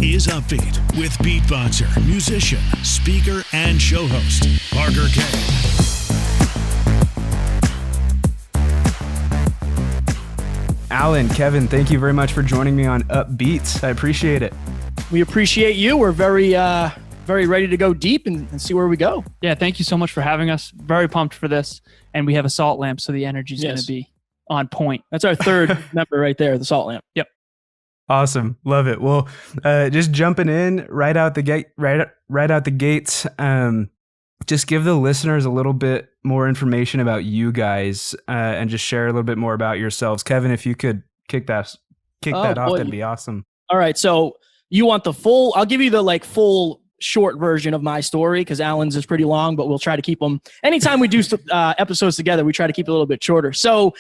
is Upbeat with beatboxer, musician, speaker, and show host, Parker Kane. Alan, Kevin, thank you very much for joining me on Upbeat. I appreciate it. We appreciate you. We're very ready to go deep and see where we go. Yeah, thank you so much for having us. Very pumped for this. And we have a salt lamp, so the energy is going to be on point. That's our third member right there, the salt lamp. Yep. Awesome. Love it. Well, just jumping in right out the gates, just give the listeners a little bit more information about you guys and just share a little bit more about yourselves. Kevin, if you could kick that off, that'd be awesome. All right. So you want the full, I'll give you the full short version of my story because Alan's is pretty long, but we'll try to keep them. Anytime we do episodes together, we try to keep it a little bit shorter. So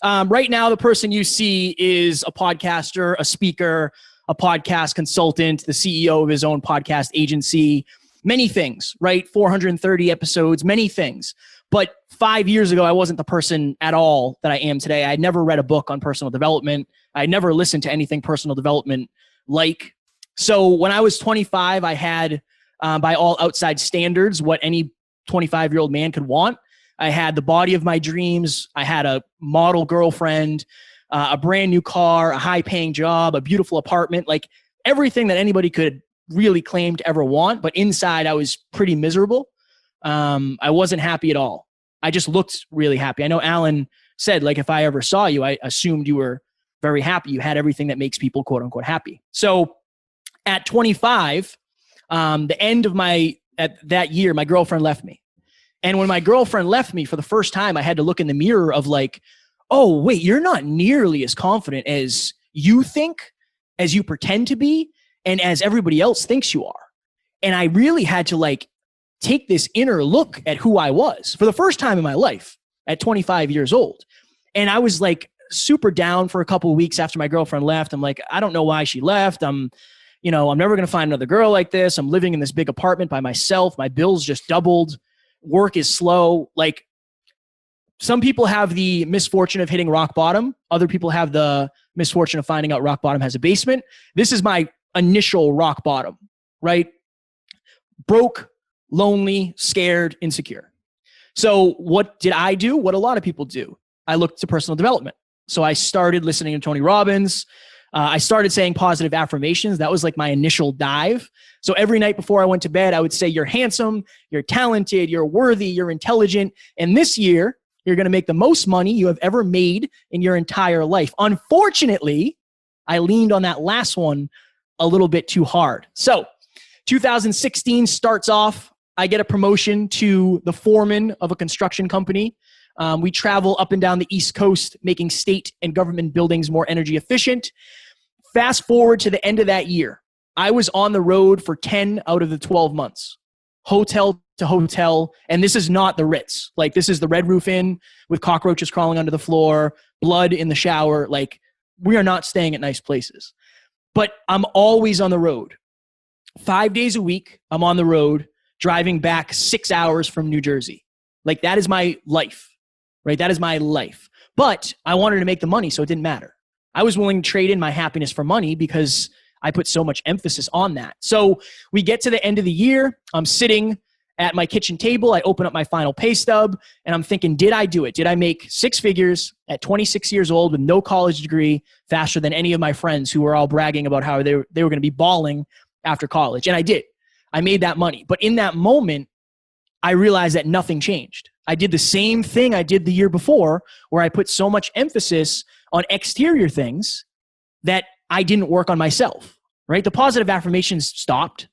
right now, the person you see is a podcaster, a speaker, a podcast consultant, the CEO of his own podcast agency, many things, right? 430 episodes, many things. But 5 years ago, I wasn't the person at all that I am today. I had never read a book on personal development. I had never listened to anything personal development like. So when I was 25, I had, by all outside standards, what any 25-year-old man could want. I had the body of my dreams. I had a model girlfriend, a brand new car, a high-paying job, a beautiful apartment, like everything that anybody could really claim to ever want. But inside, I was pretty miserable. I wasn't happy at all. I just looked really happy. I know Alan said, if I ever saw you, I assumed you were very happy. You had everything that makes people quote unquote happy. So at 25, the end of that year, my girlfriend left me. And when my girlfriend left me for the first time, I had to look in the mirror of oh, wait, you're not nearly as confident as you think, as you pretend to be, and as everybody else thinks you are. And I really had to take this inner look at who I was for the first time in my life at 25 years old. And I was super down for a couple of weeks after my girlfriend left. I'm I don't know why she left. I'm never going to find another girl like this. I'm living in this big apartment by myself. My bills just doubled. Work is slow. Some people have the misfortune of hitting rock bottom. Other people have the misfortune of finding out rock bottom has a basement. This is my initial rock bottom, right? Broke, lonely, scared, insecure. So what did I do? What a lot of people do. I looked to personal development. So I started listening to Tony Robbins. I started saying positive affirmations. That was my initial dive. So every night before I went to bed, I would say, you're handsome, you're talented, you're worthy, you're intelligent. And this year, you're going to make the most money you have ever made in your entire life. Unfortunately, I leaned on that last one a little bit too hard. So 2016 starts off. I get a promotion to the foreman of a construction company. We travel up and down the East Coast, making state and government buildings more energy efficient. Fast forward to the end of that year. I was on the road for 10 out of the 12 months, hotel to hotel. And this is not the Ritz. This is the Red Roof Inn with cockroaches crawling under the floor, blood in the shower. We are not staying at nice places. But I'm always on the road. 5 days a week, I'm on the road, driving back 6 hours from New Jersey. That is my life, right? That is my life. But I wanted to make the money, so it didn't matter. I was willing to trade in my happiness for money because I put so much emphasis on that. So we get to the end of the year. I'm sitting at my kitchen table. I open up my final pay stub and I'm thinking, did I do it? Did I make six figures at 26 years old with no college degree faster than any of my friends who were all bragging about how they were going to be balling after college? And I did. I made that money. But in that moment, I realized that nothing changed. I did the same thing I did the year before, where I put so much emphasis on exterior things that I didn't work on myself, right? The positive affirmations stopped.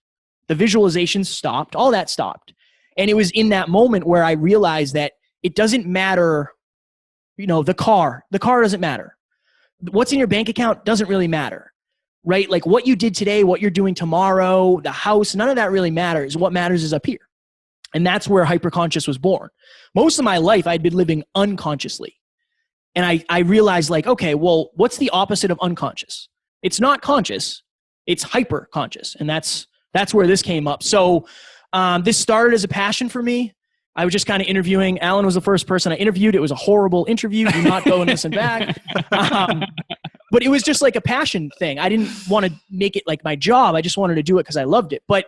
The visualizations stopped. All that stopped. And it was in that moment where I realized that it doesn't matter, the car. The car doesn't matter. What's in your bank account doesn't really matter, right? What you did today, what you're doing tomorrow, the house, none of that really matters. What matters is up here. And that's where Hyperconscious was born. Most of my life, I'd been living unconsciously. And I realized okay, well, what's the opposite of unconscious? It's not conscious, it's hyper-conscious. And that's where this came up. So this started as a passion for me. I was just kind of interviewing. Alan was the first person I interviewed. It was a horrible interview. Do not go and listen back. But it was just like a passion thing. I didn't want to make it like my job. I just wanted to do it because I loved it. But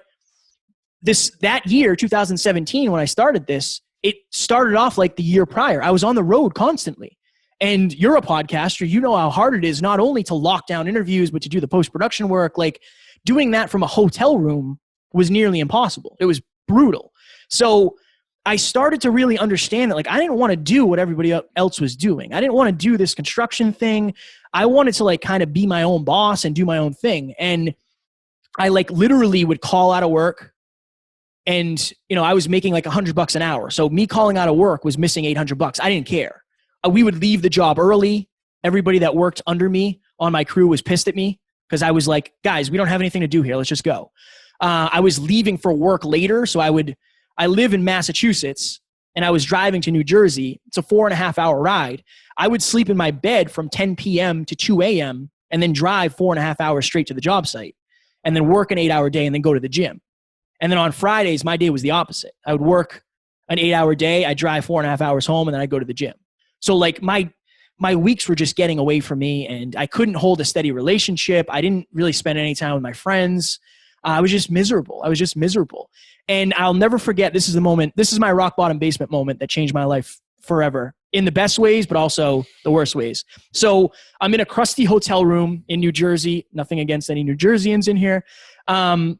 that year, 2017, when I started this, it started off like the year prior. I was on the road constantly. And you're a podcaster. You know how hard it is not only to lock down interviews, but to do the post-production work. Like doing that from a hotel room was nearly impossible. It was brutal. So I started to really understand that like I didn't want to do what everybody else was doing. I didn't want to do this construction thing. I wanted to like kind of be my own boss and do my own thing. And I like literally would call out of work. And, you know, I was making like $100 an hour. So me calling out of work was missing $800. I didn't care. We would leave the job early. Everybody that worked under me on my crew was pissed at me because I was like, guys, we don't have anything to do here. Let's just go. I was leaving for work later. So I live in Massachusetts and I was driving to New Jersey. It's a 4.5 hour ride. I would sleep in my bed from 10 p.m. to 2 a.m. and then drive 4.5 hours straight to the job site and then work an 8-hour day and then go to the gym. And then on Fridays, my day was the opposite. I would work an 8-hour day. I'd drive 4.5 hours home and then I'd go to the gym. So like my weeks were just getting away from me and I couldn't hold a steady relationship. I didn't really spend any time with my friends. I was just miserable. And I'll never forget, this is my rock bottom basement moment that changed my life forever in the best ways, but also the worst ways. So I'm in a crusty hotel room in New Jersey. Nothing against any New Jerseyans in here.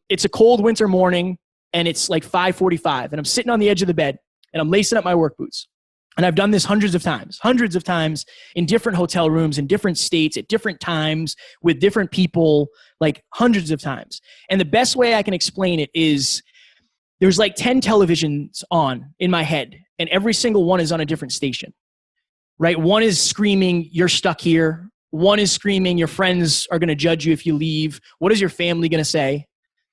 It's a cold winter morning and it's like 5:45 and I'm sitting on the edge of the bed and I'm lacing up my work boots. And I've done this hundreds of times in different hotel rooms, in different states, at different times, with different people, like hundreds of times. And the best way I can explain it is there's like 10 televisions on in my head, and every single one is on a different station, right? One is screaming, you're stuck here. One is screaming, your friends are going to judge you if you leave. What is your family going to say?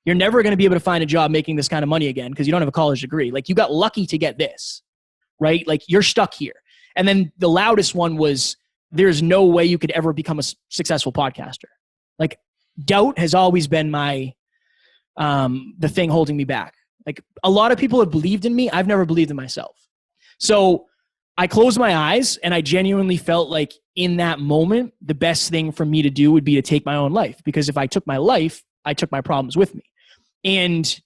You're never going to be able to find a job making this kind of money again because you don't have a college degree. Like you got lucky to get this. Right? Like you're stuck here. And then the loudest one was, there's no way you could ever become a successful podcaster. Like doubt has always been the thing holding me back. Like a lot of people have believed in me. I've never believed in myself. So I closed my eyes and I genuinely felt like in that moment, the best thing for me to do would be to take my own life. Because if I took my life, I took my problems with me. And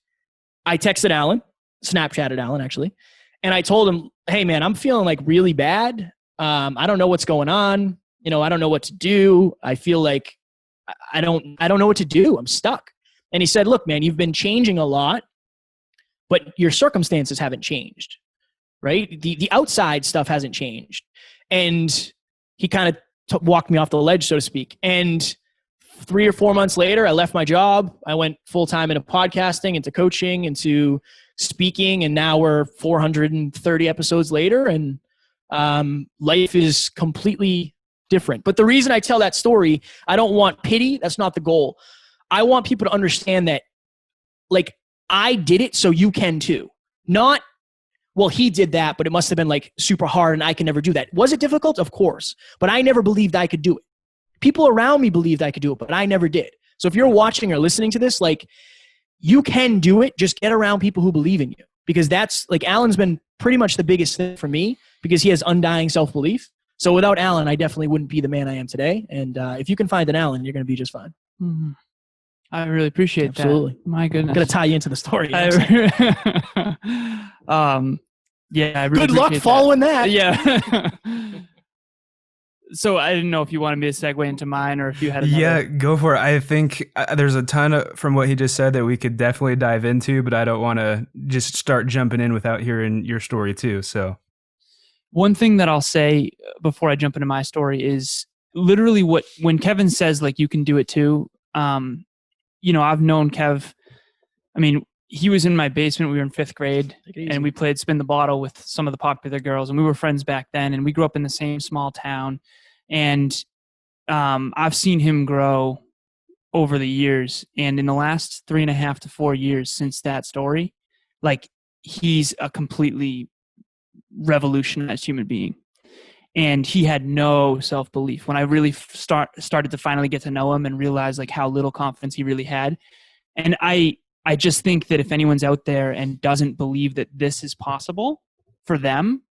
I texted Alan, Snapchatted Alan actually. And I told him, hey man, I'm feeling like really bad. I don't know what's going on. You know, I don't know what to do. I feel like I don't know what to do. I'm stuck. And he said, look, man, you've been changing a lot, but your circumstances haven't changed, right? The outside stuff hasn't changed. And he kind of walked me off the ledge, so to speak. And 3 or 4 months later, I left my job. I went full-time into podcasting, into coaching, into speaking, and now we're 430 episodes later, and life is completely different. But the reason I tell that story, I don't want pity. That's not the goal. I want people to understand that, like, I did it, so you can too. Not, well, he did that, but it must have been like super hard, and I can never do that. Was it difficult? Of course, but I never believed I could do it. People around me believed I could do it, but I never did. So if you're watching or listening to this, like, you can do it. Just get around people who believe in you, because that's like Alan's been pretty much the biggest thing for me because he has undying self-belief. So without Alan, I definitely wouldn't be the man I am today. And if you can find an Alan, you're going to be just fine. Mm-hmm. I really appreciate that. Absolutely. My goodness. I'm going to tie you into the story. Yeah, I really good luck following that. Yeah. So I didn't know if you wanted me to segue into mine or if you had another. Yeah, go for it. I think there's a ton from what he just said that we could definitely dive into, but I don't want to just start jumping in without hearing your story too. So one thing that I'll say before I jump into my story is literally when Kevin says like you can do it too. You know, I've known Kev. I mean, he was in my basement. We were in 5th grade and we played Spin the Bottle with some of the popular girls, and we were friends back then, and we grew up in the same small town. And I've seen him grow over the years. And in the last 3.5 to 4 years since that story, like, he's a completely revolutionized human being. And he had no self-belief. When I really started to finally get to know him and realize like how little confidence he really had. And I just think that if anyone's out there and doesn't believe that this is possible for them,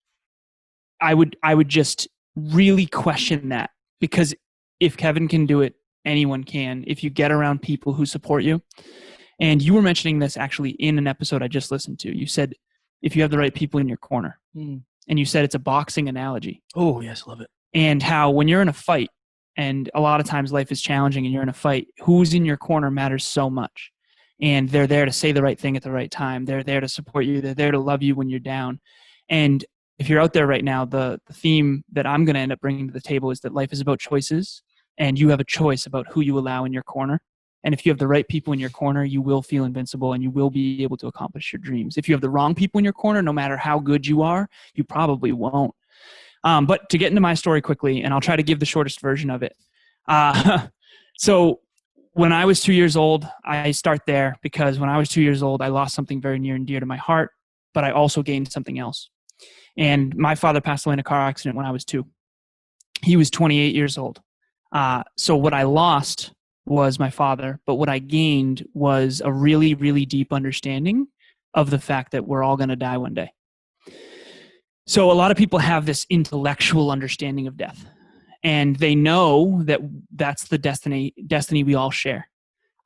I would just really question that, because if Kevin can do it, anyone can. If you get around people who support you. And you were mentioning this actually in an episode I just listened to. You said, if you have the right people in your corner. And you said it's a boxing analogy. Oh, yes, love it. And how when you're in a fight, and a lot of times life is challenging and you're in a fight, who's in your corner matters so much. And they're there to say the right thing at the right time. They're there to support you. They're there to love you when you're down. And if you're out there right now, the theme that I'm going to end up bringing to the table is that life is about choices, and you have a choice about who you allow in your corner. And if you have the right people in your corner, you will feel invincible and you will be able to accomplish your dreams. If you have the wrong people in your corner, no matter how good you are, you probably won't. But to get into my story quickly, and I'll try to give the shortest version of it. So when I was 2 years old, I start there because when I was 2 years old, I lost something very near and dear to my heart, but I also gained something else. And my father passed away in a car accident when I was 2. He was 28 years old. So what I lost was my father, but what I gained was a really, really deep understanding of the fact that we're all going to die one day. So a lot of people have this intellectual understanding of death, and they know that that's the destiny we all share.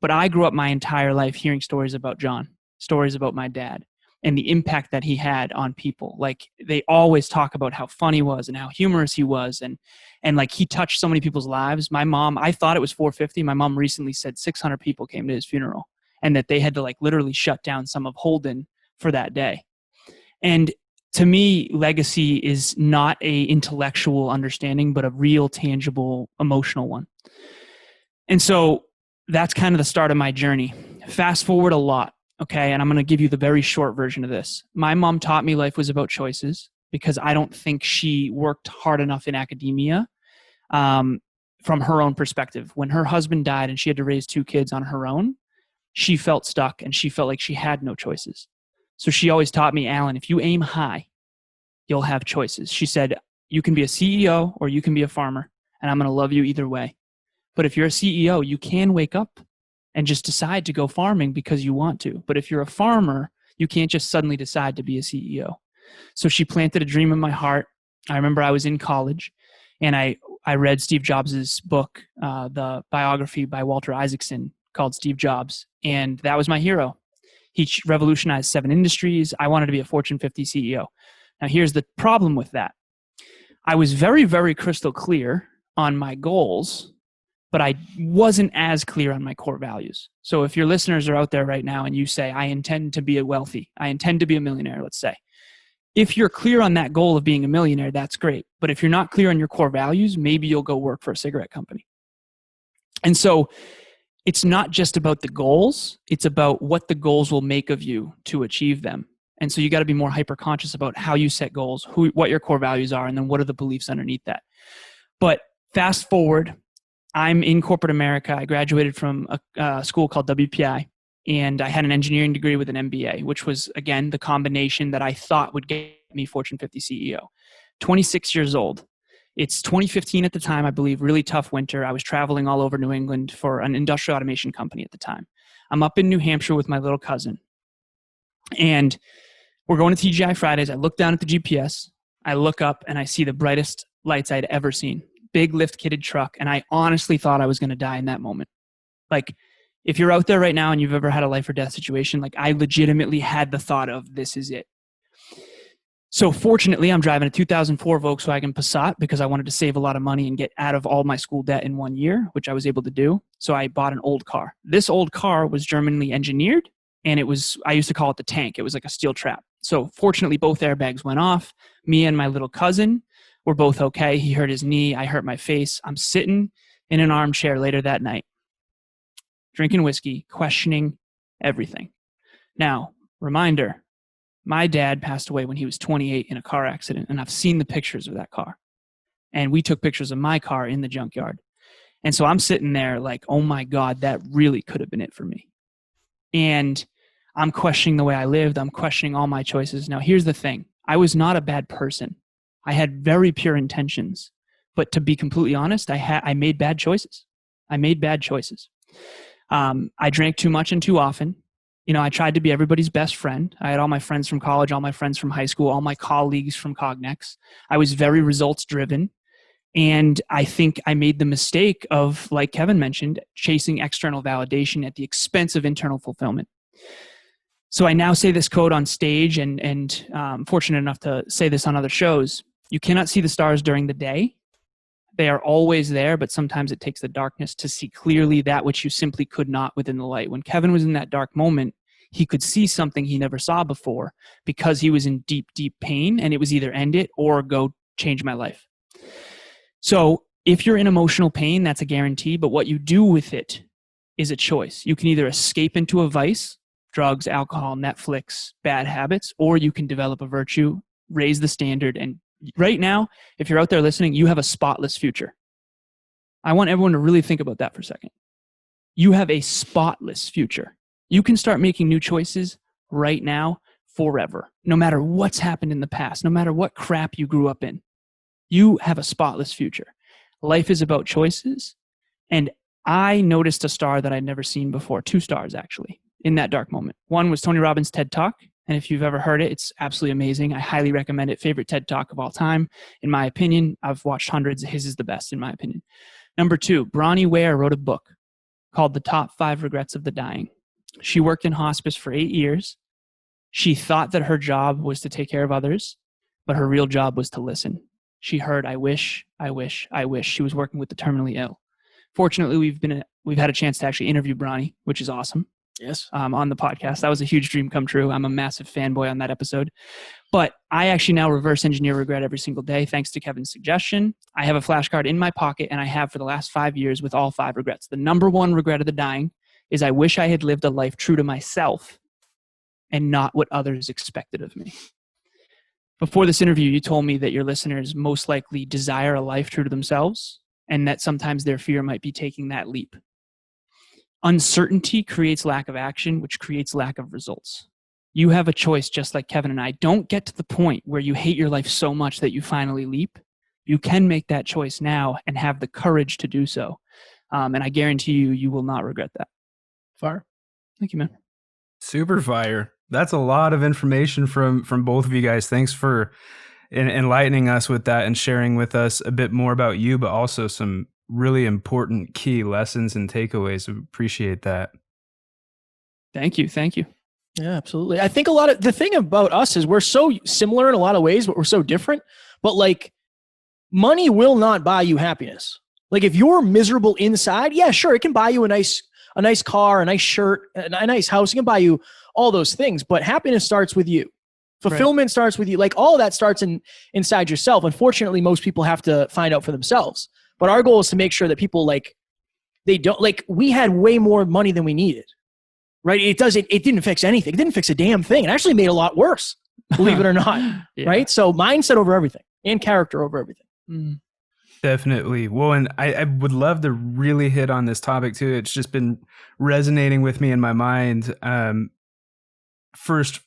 But I grew up my entire life hearing stories about John, stories about my dad, and the impact that he had on people. Like, they always talk about how fun he was and how humorous he was. And like, he touched so many people's lives. My mom, I thought it was 450. My mom recently said 600 people came to his funeral, and that they had to like literally shut down some of Holden for that day. And to me, legacy is not a intellectual understanding, but a real, tangible, emotional one. And so that's kind of the start of my journey. Fast forward a lot. Okay. And I'm going to give you the very short version of this. My mom taught me life was about choices because I don't think she worked hard enough in academia from her own perspective. When her husband died and she had to raise 2 kids on her own, she felt stuck and she felt like she had no choices. So she always taught me, Alan, if you aim high, you'll have choices. She said, you can be a CEO or you can be a farmer, and I'm going to love you either way. But if you're a CEO, you can wake up and just decide to go farming because you want to. But if you're a farmer, you can't just suddenly decide to be a CEO. So she planted a dream in my heart. I remember I was in college and I read Steve Jobs' book, the biography by Walter Isaacson called Steve Jobs. And that was my hero. He revolutionized 7 industries. I wanted to be a Fortune 50 CEO. Now here's the problem with that. I was very, very crystal clear on my goals, but I wasn't as clear on my core values. So if your listeners are out there right now and you say, I intend to be I intend to be a millionaire, let's say. If you're clear on that goal of being a millionaire, that's great. But if you're not clear on your core values, maybe you'll go work for a cigarette company. And so it's not just about the goals, it's about what the goals will make of you to achieve them. And so you got to be more hyper-conscious about how you set goals, what your core values are, and then what are the beliefs underneath that. But fast forward, I'm in corporate America. I graduated from a school called WPI, and I had an engineering degree with an MBA, which was, again, the combination that I thought would get me Fortune 50 CEO. 26 years old. It's 2015 at the time, I believe, really tough winter. I was traveling all over New England for an industrial automation company at the time. I'm up in New Hampshire with my little cousin, and we're going to TGI Fridays. I look down at the GPS. I look up and I see the brightest lights I'd ever seen. Big lift-kitted truck. And I honestly thought I was going to die in that moment. Like, if you're out there right now and you've ever had a life or death situation, like, I legitimately had the thought of, this is it. So fortunately, I'm driving a 2004 Volkswagen Passat because I wanted to save a lot of money and get out of all my school debt in 1 year, which I was able to do. So I bought an old car. This old car was Germanly engineered, and I used to call it the tank. It was like a steel trap. So fortunately, both airbags went off. Me and my little cousin were both okay. He hurt his knee. I hurt my face. I'm sitting in an armchair later that night, drinking whiskey, questioning everything. Now, reminder, my dad passed away when he was 28 in a car accident, and I've seen the pictures of that car. And we took pictures of my car in the junkyard. And so I'm sitting there like, oh my God, that really could have been it for me. And I'm questioning the way I lived. I'm questioning all my choices. Now, here's the thing. I was not a bad person. I had very pure intentions. But to be completely honest, I made bad choices. I drank too much and too often. You know, I tried to be everybody's best friend. I had all my friends from college, all my friends from high school, all my colleagues from Cognex. I was very results driven. And I think I made the mistake of, like Kevin mentioned, chasing external validation at the expense of internal fulfillment. So I now say this quote on stage, and I'm fortunate enough to say this on other shows. You cannot see the stars during the day. They are always there, but sometimes it takes the darkness to see clearly that which you simply could not within the light. When Kevin was in that dark moment, he could see something he never saw before because he was in deep, deep pain, and it was either end it or go change my life. So if you're in emotional pain, that's a guarantee, but what you do with it is a choice. You can either escape into a vice, drugs, alcohol, Netflix, bad habits, or you can develop a virtue, raise the standard. And right now, if you're out there listening, you have a spotless future. I want everyone to really think about that for a second. You have a spotless future. You can start making new choices right now, forever, no matter what's happened in the past, no matter what crap you grew up in. You have a spotless future. Life is about choices. And I noticed a star that I'd never seen before, 2 stars actually, in that dark moment. One was Tony Robbins' TED Talk. And if you've ever heard it, it's absolutely amazing. I highly recommend it. Favorite TED Talk of all time, in my opinion. I've watched hundreds. His is the best, in my opinion. Number 2, Bronnie Ware wrote a book called The Top 5 Regrets of the Dying. She worked in hospice for 8 years. She thought that her job was to take care of others, but her real job was to listen. She heard, I wish, I wish, I wish. She was working with the terminally ill. Fortunately, we've had a chance to actually interview Bronnie, which is awesome. Yes. On the podcast. That was a huge dream come true. I'm a massive fanboy on that episode. But I actually now reverse engineer regret every single day, thanks to Kevin's suggestion. I have a flashcard in my pocket, and I have for the last 5 years with all 5 regrets. The number 1 regret of the dying is I wish I had lived a life true to myself and not what others expected of me. Before this interview, you told me that your listeners most likely desire a life true to themselves, and that sometimes their fear might be taking that leap. Uncertainty creates lack of action, which creates lack of results. You have a choice, just like Kevin and I. Don't get to the point where you hate your life so much that you finally leap. You can make that choice now and have the courage to do so. And I guarantee you, you will not regret that. Fire. Thank you, man. Super fire. That's a lot of information from both of you guys. Thanks for enlightening us with that and sharing with us a bit more about you, but also some really important key lessons and takeaways. We appreciate that. Thank you. Thank you. Yeah, absolutely. I think the thing about us is we're so similar in a lot of ways, but we're so different. But like, money will not buy you happiness. Like, if you're miserable inside, yeah, sure, it can buy you a nice car, a nice shirt, a nice house. It can buy you all those things, but happiness starts with you. Fulfillment starts with you. Like, all of that starts inside yourself. Unfortunately, most people have to find out for themselves. But our goal is to make sure that people, like, they don't, like, we had way more money than we needed, right? It didn't fix anything. It didn't fix a damn thing. It actually made a lot worse, believe it or not. Yeah. Right? So mindset over everything and character over everything. Mm. Definitely. Well, and I would love to really hit on this topic too. It's just been resonating with me in my mind. First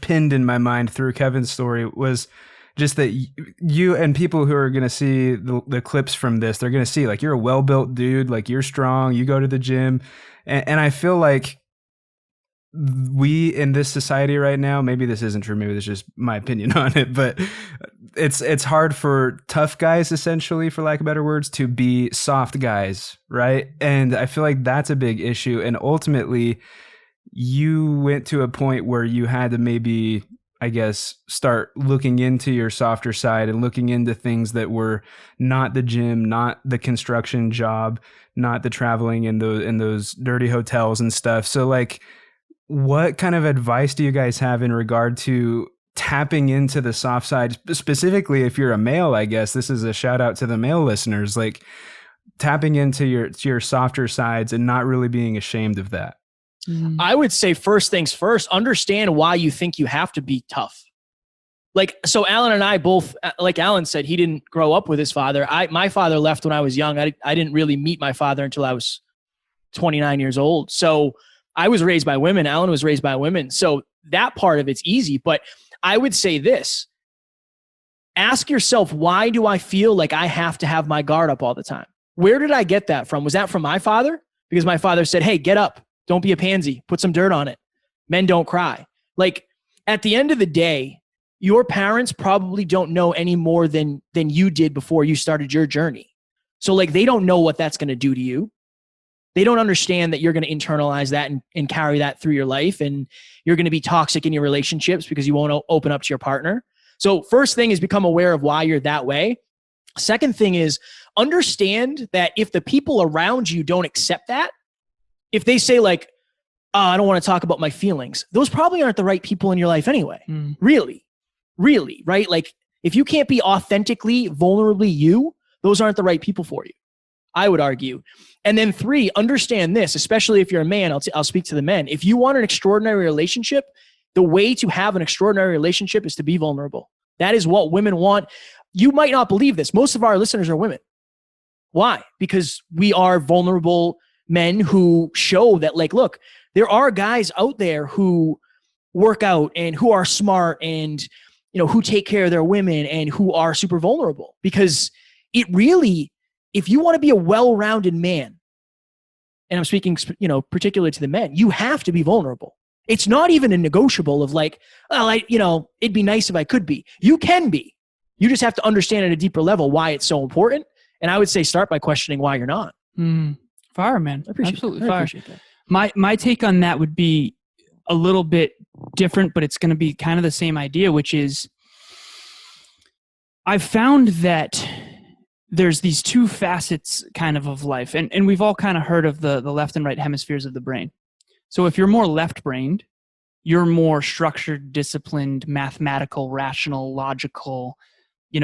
pinned in my mind through Kevin's story was just that you and people who are going to see the clips from this, they're going to see, like, you're a well-built dude, like, you're strong, you go to the gym. And I feel like we in this society right now, maybe this isn't true, maybe this is just my opinion on it, but it's hard for tough guys, essentially, for lack of better words, to be soft guys, right? And I feel like that's a big issue. And ultimately, you went to a point where you had to maybe, I guess, start looking into your softer side and looking into things that were not the gym, not the construction job, not the traveling in those dirty hotels and stuff. So, like, what kind of advice do you guys have in regard to tapping into the soft side, specifically if you're a male? I guess this is a shout out to the male listeners, like tapping into your softer sides and not really being ashamed of that. I would say, first things first, understand why you think you have to be tough. Like, so Alan and I both, like Alan said, he didn't grow up with his father. My father left when I was young. I didn't really meet my father until I was 29 years old. So I was raised by women. Alan was raised by women. So that part of it's easy. But I would say this: ask yourself, why do I feel like I have to have my guard up all the time? Where did I get that from? Was that from my father? Because my father said, hey, get up. Don't be a pansy. Put some dirt on it. Men don't cry. Like, at the end of the day, your parents probably don't know any more than you did before you started your journey. So like, they don't know what that's going to do to you. They don't understand that you're going to internalize that and carry that through your life. And you're going to be toxic in your relationships because you won't open up to your partner. So first thing is become aware of why you're that way. Second thing is understand that if the people around you don't accept that, if they say like, oh, I don't want to talk about my feelings, those probably aren't the right people in your life anyway. Really, right? Like if you can't be authentically, vulnerably you, those aren't the right people for you, I would argue. And then 3, understand this, especially if you're a man, I'll speak to the men. If you want an extraordinary relationship, the way to have an extraordinary relationship is to be vulnerable. That is what women want. You might not believe this. Most of our listeners are women. Why? Because we are vulnerable men who show that, like, look, there are guys out there who work out and who are smart and, you know, who take care of their women and who are super vulnerable. Because it really, if you want to be a well-rounded man, and I'm speaking, you know, particularly to the men, you have to be vulnerable. It's not even a negotiable of like, well, it'd be nice if I could be. You can be. You just have to understand at a deeper level why it's so important. And I would say start by questioning why you're not. Fire, man. Absolutely fire. I appreciate that. My take on that would be a little bit different, but it's going to be kind of the same idea, which is I've found that there's these 2 facets kind of life. And we've all kind of heard of the left and right hemispheres of the brain. So if you're more left-brained, you're more structured, disciplined, mathematical, rational, logical,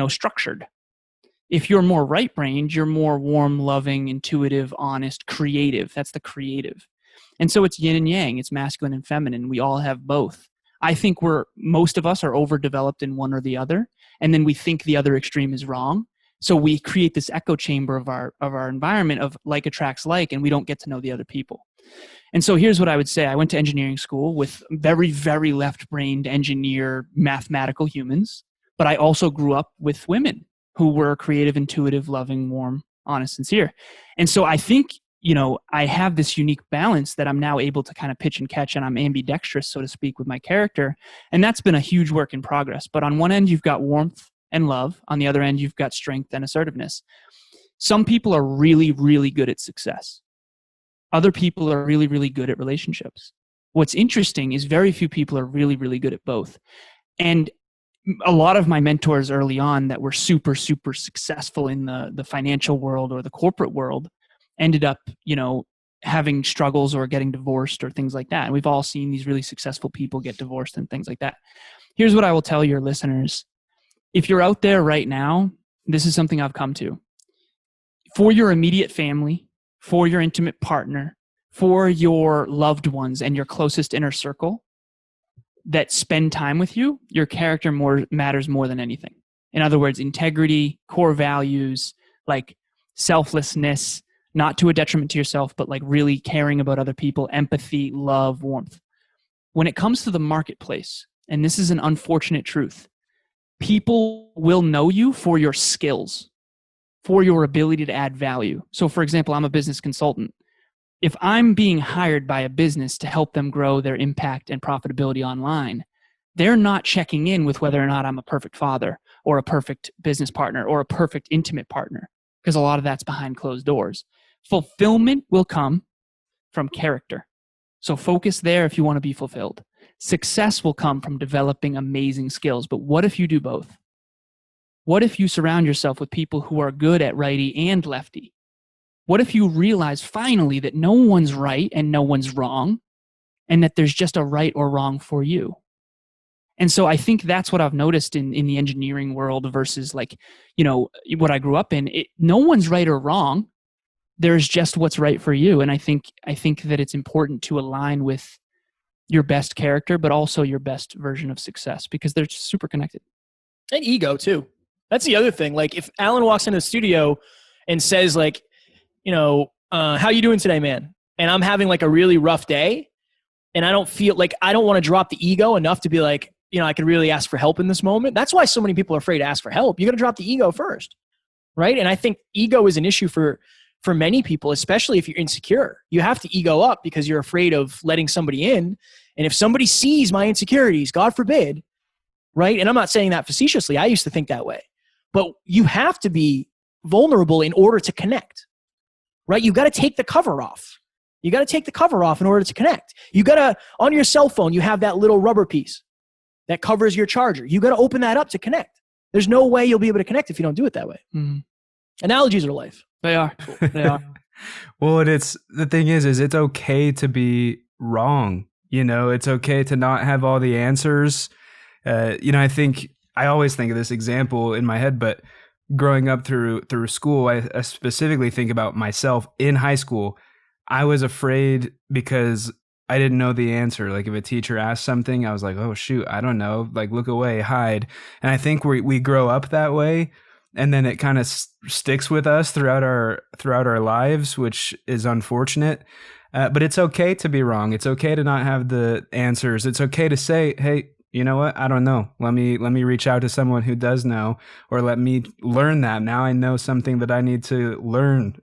structured. If you're more right-brained, you're more warm, loving, intuitive, honest, creative. That's the creative. And so it's yin and yang. It's masculine and feminine. We all have both. I think most of us are overdeveloped in one or the other. And then we think the other extreme is wrong. So we create this echo chamber of our environment of like attracts like, and we don't get to know the other people. And so here's what I would say. I went to engineering school with very, very left-brained engineer, mathematical humans, but I also grew up with women who were creative, intuitive, loving, warm, honest, sincere. And so I think, I have this unique balance that I'm now able to kind of pitch and catch, and I'm ambidextrous, so to speak, with my character. And that's been a huge work in progress. But on one end, you've got warmth and love. On the other end, you've got strength and assertiveness. Some people are really, really good at success. Other people are really, really good at relationships. What's interesting is very few people are really, really good at both. And a lot of my mentors early on that were super, super successful in the financial world or the corporate world ended up, having struggles or getting divorced or things like that. And we've all seen these really successful people get divorced and things like that. Here's what I will tell your listeners. If you're out there right now, this is something I've come to. For your immediate family, for your intimate partner, for your loved ones and your closest inner circle that spend time with you, your character matters more than anything. In other words, integrity, core values, like selflessness, not to a detriment to yourself, but like really caring about other people, empathy, love, warmth. When it comes to the marketplace, and this is an unfortunate truth, people will know you for your skills, for your ability to add value. So for example, I'm a business consultant. If I'm being hired by a business to help them grow their impact and profitability online, they're not checking in with whether or not I'm a perfect father or a perfect business partner or a perfect intimate partner, because a lot of that's behind closed doors. Fulfillment will come from character. So focus there if you want to be fulfilled. Success will come from developing amazing skills. But what if you do both? What if you surround yourself with people who are good at righty and lefty? What if you realize finally that no one's right and no one's wrong, and that there's just a right or wrong for you? And so I think that's what I've noticed in the engineering world versus what I grew up in. No one's right or wrong. There's just what's right for you. And I think that it's important to align with your best character, but also your best version of success, because they're just super connected. And ego too. That's the other thing. Like if Alan walks into the studio and says like, how you doing today, man? And I'm having like a really rough day and I don't feel like, I don't want to drop the ego enough to be like, I could really ask for help in this moment. That's why so many people are afraid to ask for help. You got to drop the ego first. Right. And I think ego is an issue for many people, especially if you're insecure. You have to ego up because you're afraid of letting somebody in. And if somebody sees my insecurities, God forbid, right? And I'm not saying that facetiously. I used to think that way. But you have to be vulnerable in order to connect, right? You got to take the cover off. You got to take the cover off in order to connect. You got to, on your cell phone, you have that little rubber piece that covers your charger. You got to open that up to connect. There's no way you'll be able to connect if you don't do it that way. Mm-hmm. Analogies are life. They are. They are. Well, the thing is it's okay to be wrong. It's okay to not have all the answers. I always think of this example in my head, but growing up through school, I specifically think about myself in high school. I was afraid because I didn't know the answer. Like if a teacher asked something, I was like, oh shoot, I don't know. Like look away, hide. And I think we grow up that way, and then it kind of sticks with us throughout our lives, which is unfortunate. But it's okay to be wrong. It's okay to not have the answers. It's okay to say, hey, you know what? I don't know. Let me reach out to someone who does know, or let me learn that. Now I know something that I need to learn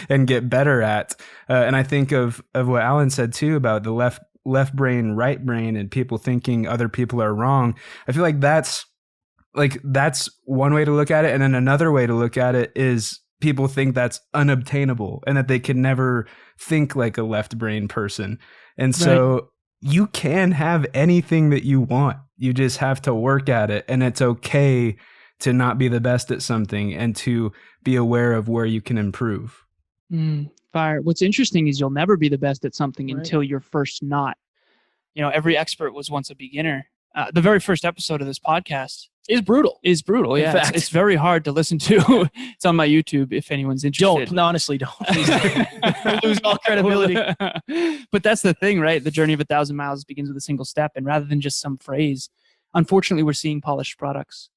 and get better at. And I think of what Alan said too about the left brain, right brain, and people thinking other people are wrong. I feel like that's one way to look at it. And then another way to look at it is people think that's unobtainable and that they can never think like a left brain person. And so right. You can have anything that you want. You just have to work at it. And it's okay to not be the best at something and to be aware of where you can improve. Fire. What's interesting is you'll never be the best at something until you're first not. Every expert was once a beginner. The very first episode of this podcast is brutal. Yeah, it's very hard to listen to. It's on my YouTube if anyone's interested. Honestly, don't. Please lose all credibility. But that's the thing, right? The journey of 1,000 miles begins with a single step, and rather than just some phrase, unfortunately, we're seeing polished products,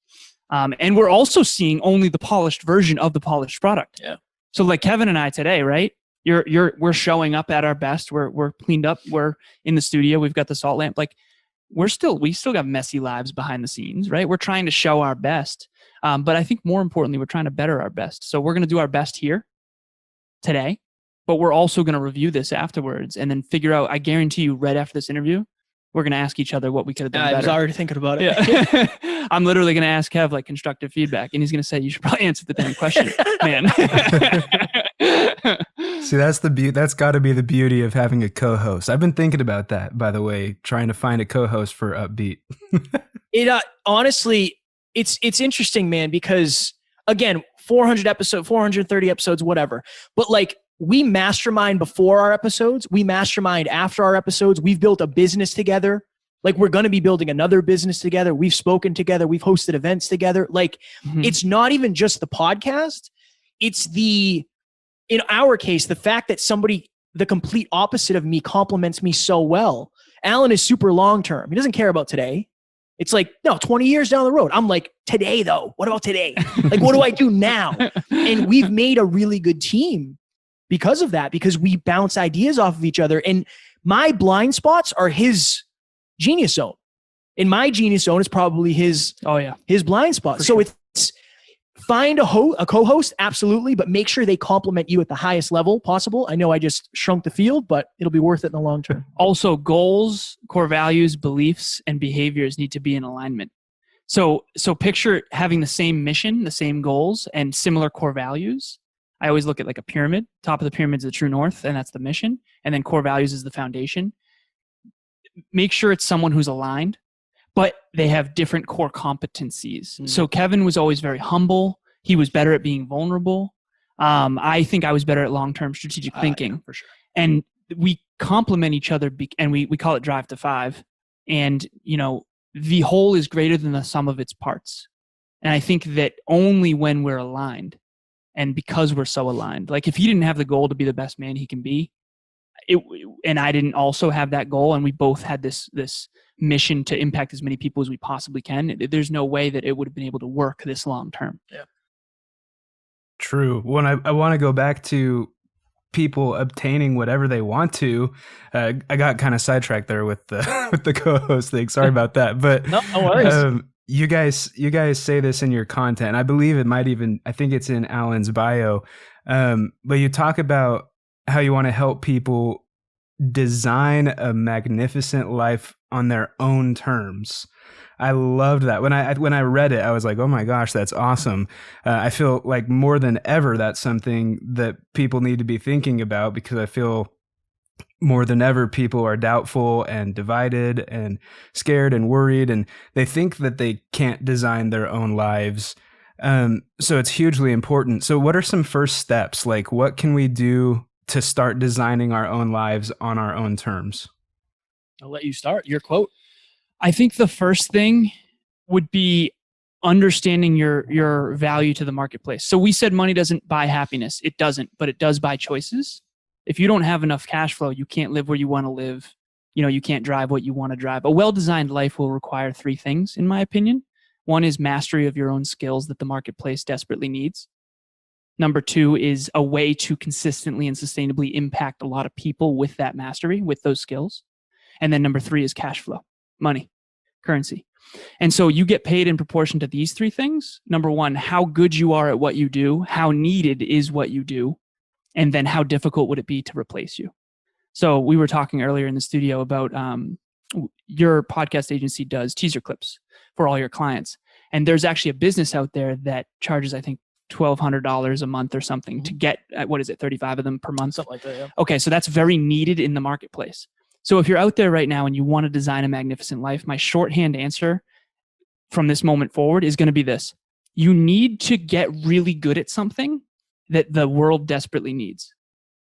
and we're also seeing only the polished version of the polished product. Yeah. So, like Kevin and I today, right? We're showing up at our best. We're cleaned up. We're in the studio. We've got the salt lamp. Like. We still got messy lives behind the scenes, right? We're trying to show our best. But I think more importantly, we're trying to better our best. So we're going to do our best here today, but we're also going to review this afterwards and then figure out, I guarantee you right after this interview, we're going to ask each other what we could have done better. I was already thinking about it. Yeah. I'm literally going to ask Kev like constructive feedback, and he's going to say, you should probably answer the damn question, man. See, that's got to be the beauty of having a co-host. I've been thinking about that, by the way, trying to find a co-host for Upbeat. Honestly, it's interesting, man, because again, 430 episodes, whatever. But like we mastermind before our episodes, we mastermind after our episodes. We've built a business together. Like we're going to be building another business together. We've spoken together. We've hosted events together. Like It's not even just the podcast. It's in our case, the fact that somebody, the complete opposite of me, compliments me so well. Alan is super long-term. He doesn't care about today. It's like, no, 20 years down the road. I'm like, today though, what about today? Like, what do I do now? And we've made a really good team because of that, because we bounce ideas off of each other. And my blind spots are his genius zone. And my genius zone is probably his blind spot. So it's find a co-host, absolutely, but make sure they complement you at the highest level possible. I know I just shrunk the field, but it'll be worth it in the long term. Also, goals, core values, beliefs, and behaviors need to be in alignment. So picture having the same mission, the same goals, and similar core values. I always look at like a pyramid. Top of the pyramid is the true north, and that's the mission. And then core values is the foundation. Make sure it's someone who's aligned, but they have different core competencies. So Kevin was always very humble. He was better at being vulnerable. I think I was better at long-term strategic thinking. Yeah, for sure. And we complement each other, and we call it Drive to 5. And, the whole is greater than the sum of its parts. And I think that only when we're aligned, and because we're so aligned, like if he didn't have the goal to be the best man he can be, and I didn't also have that goal, and we both had this mission to impact as many people as we possibly can, there's no way that it would have been able to work this long term. Yeah. True. When I want to go back to people obtaining whatever they want to, I got kind of sidetracked there with the co-host thing. Sorry about that. But no worries. You guys say this in your content. I believe I think it's in Alan's bio. But you talk about how you want to help people design a magnificent life on their own terms. I loved that. When I read it, I was like, oh my gosh, that's awesome. I feel like more than ever, that's something that people need to be thinking about, because I feel more than ever, people are doubtful and divided and scared and worried, and they think that they can't design their own lives. So it's hugely important. So what are some first steps? Like, what can we do to start designing our own lives on our own terms? I'll let you start. Your quote. I think the first thing would be understanding your value to the marketplace. So we said money doesn't buy happiness. It doesn't, but it does buy choices. If you don't have enough cash flow, you can't live where you want to live. You can't drive what you want to drive. A well-designed life will require 3 things, in my opinion. One is mastery of your own skills that the marketplace desperately needs. Number 2 is a way to consistently and sustainably impact a lot of people with that mastery, with those skills. And then number 3 is cash flow, money, currency. And so you get paid in proportion to these 3 things. Number 1, how good you are at what you do, how needed is what you do, and then how difficult would it be to replace you. So we were talking earlier in the studio about your podcast agency does teaser clips for all your clients. And there's actually a business out there that charges, I think, $1,200 a month or something to get, 35 of them per month? Something like that, yeah. Okay, so that's very needed in the marketplace. So if you're out there right now and you want to design a magnificent life, my shorthand answer from this moment forward is going to be this. You need to get really good at something that the world desperately needs.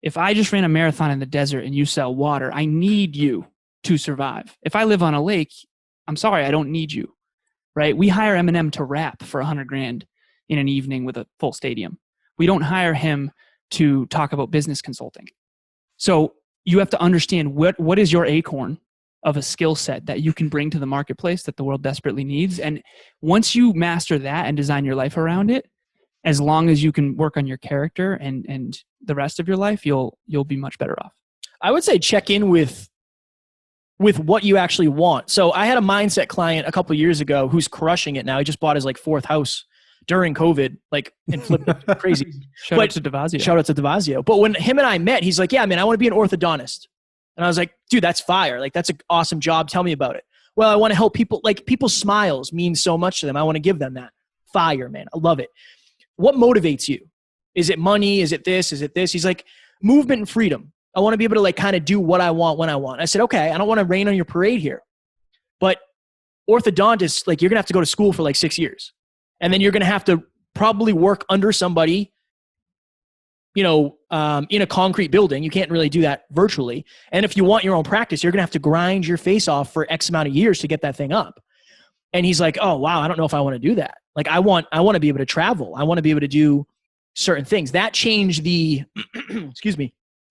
If I just ran a marathon in the desert and you sell water, I need you to survive. If I live on a lake, I'm sorry, I don't need you, right? We hire Eminem to rap for $100,000 in an evening with a full stadium. We don't hire him to talk about business consulting. So you have to understand what is your acorn of a skill set that you can bring to the marketplace that the world desperately needs. And once you master that and design your life around it, as long as you can work on your character and the rest of your life, you'll be much better off. I would say check in with what you actually want. So I had a mindset client a couple of years ago who's crushing it now. He just bought his 4th house during COVID, and flipped it crazy. Shout out to Devasio. But when him and I met, he's like, yeah, man, I want to be an orthodontist. And I was like, dude, that's fire. That's an awesome job. Tell me about it. Well, I want to help people. People's smiles mean so much to them. I want to give them that. Fire, man. I love it. What motivates you? Is it money? Is it this? Is it this? He's like, movement and freedom. I want to be able to kind of do what I want when I want. I said, okay, I don't want to rain on your parade here. But orthodontists, you're going to have to go to school for 6 years. And then you're going to have to probably work under somebody, in a concrete building. You can't really do that virtually. And if you want your own practice, you're going to have to grind your face off for X amount of years to get that thing up. And he's like, oh, wow, I don't know if I want to do that. I want to be able to travel. I want to be able to do certain things. That changed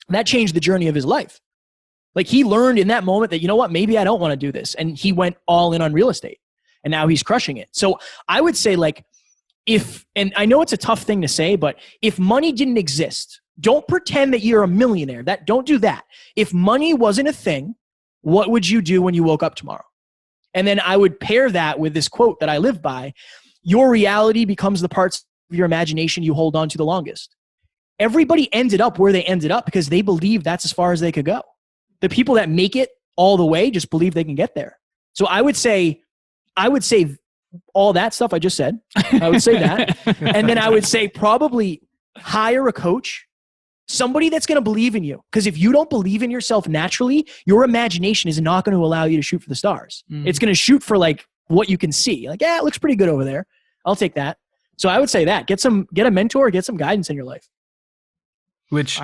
that changed the journey of his life. He learned in that moment that, you know what, maybe I don't want to do this. And he went all in on real estate. And now he's crushing it. So I would say and I know it's a tough thing to say, but if money didn't exist, don't pretend that you're a millionaire. Don't do that. If money wasn't a thing, what would you do when you woke up tomorrow? And then I would pair that with this quote that I live by. Your reality becomes the parts of your imagination you hold on to the longest. Everybody ended up where they ended up because they believed that's as far as they could go. The people that make it all the way just believe they can get there. So I would say all that stuff I just said. I would say that. And then I would say probably hire a coach, somebody that's going to believe in you. Because if you don't believe in yourself naturally, your imagination is not going to allow you to shoot for the stars. It's going to shoot for what you can see. It looks pretty good over there. I'll take that. So I would say that. Get a mentor, get some guidance in your life. Which,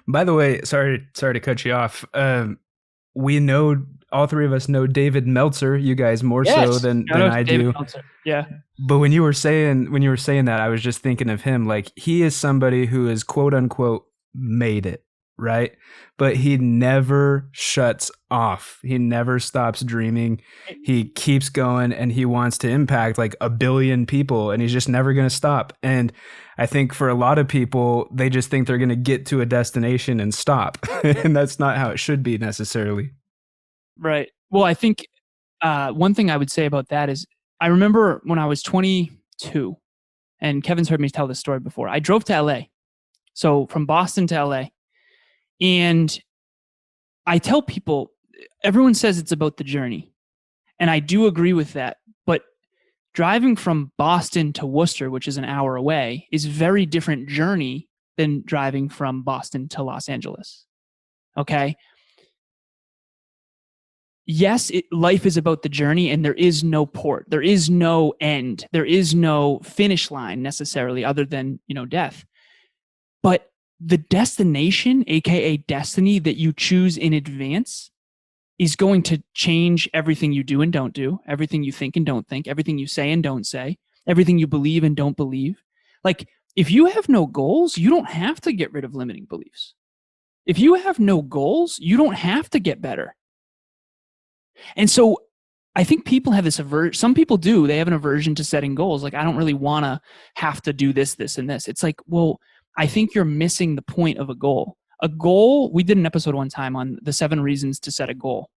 by the way, sorry to cut you off. We know, all 3 of us know David Meltzer. You guys more so than I do. Meltzer. Yeah. But when you were saying that, I was just thinking of him. He is somebody who is quote unquote made it, right? But he never shuts off. He never stops dreaming. He keeps going, and he wants to impact 1 billion people, and he's just never going to stop. And I think for a lot of people, they just think they're going to get to a destination and stop. And that's not how it should be necessarily. Right. Well, I think one thing I would say about that is I remember when I was 22, and Kevin's heard me tell this story before. I drove to LA. So from Boston to LA. And I tell people, everyone says it's about the journey. And I do agree with that. But driving from Boston to Worcester, which is an hour away, is a very different journey than driving from Boston to Los Angeles. Okay? Yes, life is about the journey, and there is no port. There is no end. There is no finish line necessarily, other than, death. But the destination, aka destiny, that you choose in advance is going to change everything you do and don't do, everything you think and don't think, everything you say and don't say, everything you believe and don't believe. Like, if you have no goals, you don't have to get rid of limiting beliefs. If you have no goals, you don't have to get better. And so I think people have this aversion. Some people do. They have an aversion to setting goals. Like, I don't really want to have to do this, this, and this. It's like, well, I think you're missing the point of a goal. A goal, we did an episode one time on the 7 reasons to set a goal.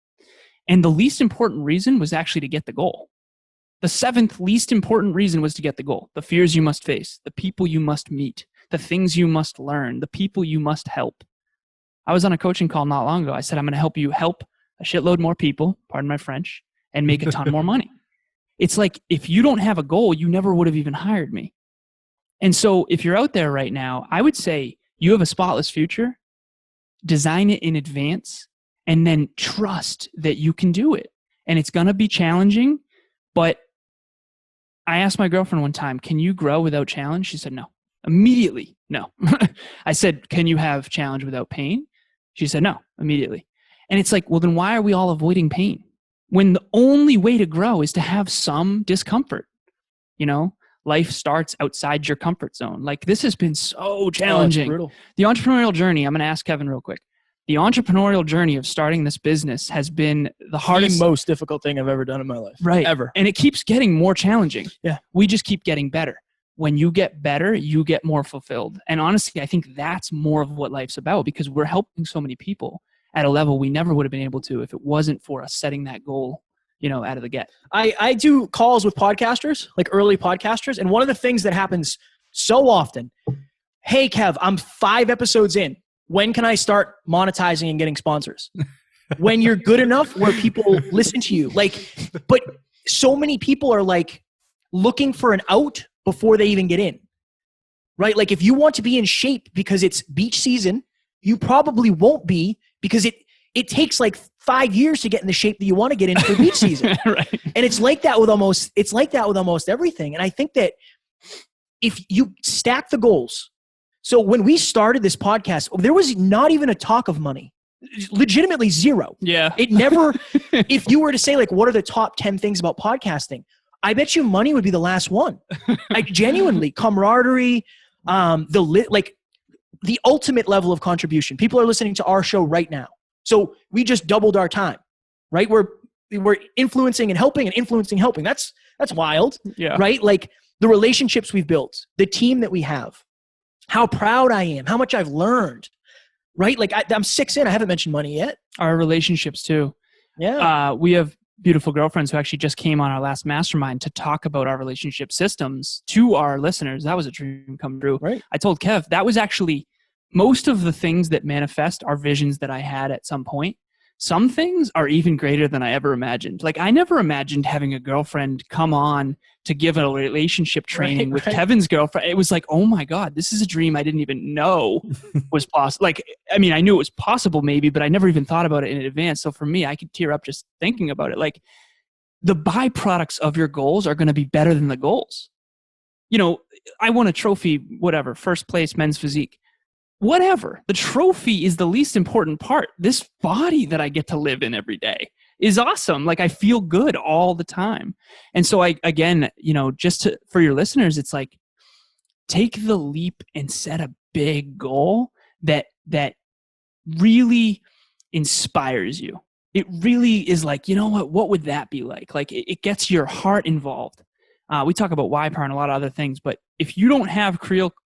And the least important reason was actually to get the goal. The 7th least important reason was to get the goal. The fears you must face, the people you must meet, the things you must learn, the people you must help. I was on a coaching call not long ago. I said, I'm going to help you help a shitload more people, pardon my French, and make a ton more money. It's like, if you don't have a goal, you never would have even hired me. And so if you're out there right now, I would say you have a spotless future, design it in advance, and then trust that you can do it. And it's going to be challenging, but I asked my girlfriend one time, can you grow without challenge? She said, no. Immediately, no. I said, can you have challenge without pain? She said, no, immediately. And it's like, well, then why are we all avoiding pain? When the only way to grow is to have some discomfort. Life starts outside your comfort zone. Like, this has been so challenging. Brutal. The entrepreneurial journey, I'm going to ask Kevin real quick. The entrepreneurial journey of starting this business has been the hardest. The most difficult thing I've ever done in my life. Right. Ever. And it keeps getting more challenging. Yeah. We just keep getting better. When you get better, you get more fulfilled. And honestly, I think that's more of what life's about, because we're helping so many people at a level we never would have been able to if it wasn't for us setting that goal, out of the get. I do calls with podcasters, like early podcasters. And one of the things that happens so often, hey, Kev, I'm 5 episodes in. When can I start monetizing and getting sponsors? When you're good enough where people listen to you. But so many people are like looking for an out before they even get in, right? Like, if you want to be in shape because it's beach season, you probably won't be, because it takes like 5 years to get in the shape that you want to get in for beach season. Right. And it's like that with almost everything. And I think that if you stack the goals, so when we started this podcast, there was not even a talk of money, legitimately zero. Yeah. It never, if you were to say, like, what are the top 10 things about podcasting? I bet you money would be the last one. Like, genuinely, camaraderie, the ultimate level of contribution. People are listening to our show right now. So we just doubled our time, right? We're influencing and helping and influencing, helping. That's wild, yeah. Right? Like, the relationships we've built, the team that we have, how proud I am, how much I've learned, right? Like, I'm 6 in. I haven't mentioned money yet. Our relationships too. Yeah. We have beautiful girlfriends who actually just came on our last mastermind to talk about our relationship systems to our listeners. That was a dream come true. Right. I told Kev, that was actually most of the things that manifest are visions that I had at some point. Some things are even greater than I ever imagined. Like, I never imagined having a girlfriend come on to give a relationship training with Kevin's girlfriend. It was like, oh my God, this is a dream I didn't even know was possible. Like, I mean, I knew it was possible maybe, but I never even thought about it in advance. So for me, I could tear up just thinking about it. Like, the byproducts of your goals are going to be better than the goals. I won a trophy, whatever, first place men's physique. Whatever. The trophy is the least important part. This body that I get to live in every day is awesome. Like, I feel good all the time. And so for your listeners, it's like, take the leap and set a big goal that really inspires you. It really is like, what would that be like? Like, it gets your heart involved. We talk about why power and a lot of other things, but if you don't have crystal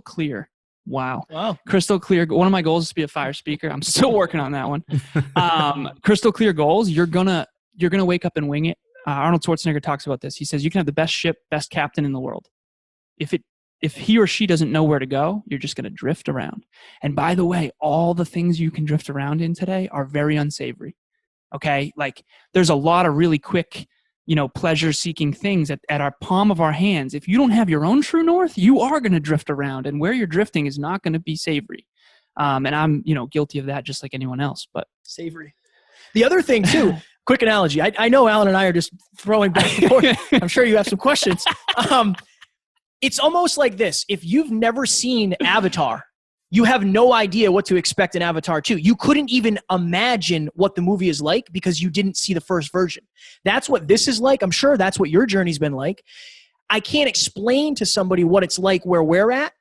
clear. Wow. Crystal clear. One of my goals is to be a fire speaker. I'm still working on that one. Crystal clear goals. You're gonna wake up and wing it. Arnold Schwarzenegger talks about this. He says, you can have the best ship, best captain in the world. If he or she doesn't know where to go, you're just going to drift around. And by the way, all the things you can drift around in today are very unsavory. Okay. Like there's a lot of really quick, pleasure seeking things at our palm of our hands. If you don't have your own true north, you are going to drift around, and where you're drifting is not going to be savory. And I'm, guilty of that just like anyone else, but savory. The other thing too, quick analogy. I know Alan and I are just throwing back and forth. I'm sure you have some questions. It's almost like this. If you've never seen Avatar, you have no idea what to expect in Avatar 2. You couldn't even imagine what the movie is like because you didn't see the first version. That's what this is like. I'm sure that's what your journey's been like. I can't explain to somebody what it's like where we're at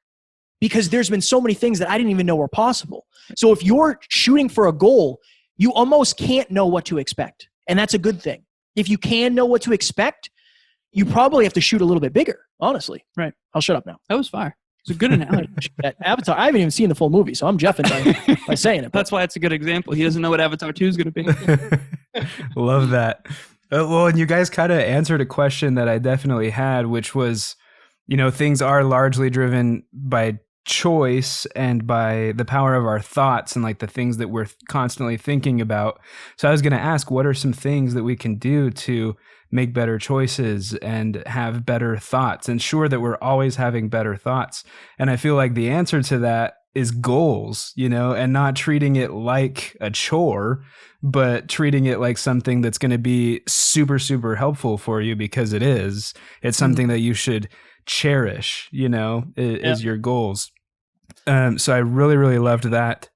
because there's been so many things that I didn't even know were possible. So if you're shooting for a goal, you almost can't know what to expect. And that's a good thing. If you can know what to expect, you probably have to shoot a little bit bigger, honestly. Right. I'll shut up now. That was fire. It's a good analogy. Avatar, I haven't even seen the full movie, so I'm jeffing by saying it. That's why it's a good example. He doesn't know what Avatar 2 is going to be. Love that. Well, and you guys kind of answered a question that I definitely had, which was, things are largely driven by choice and by the power of our thoughts and like the things that we're constantly thinking about. So I was going to ask, what are some things that we can do to make better choices and have better thoughts, ensure that we're always having better thoughts? And I feel like the answer to that is goals, and not treating it like a chore, but treating it like something that's going to be super, super helpful for you because it is. It's something that you should cherish, is your goals. So I really, really loved that.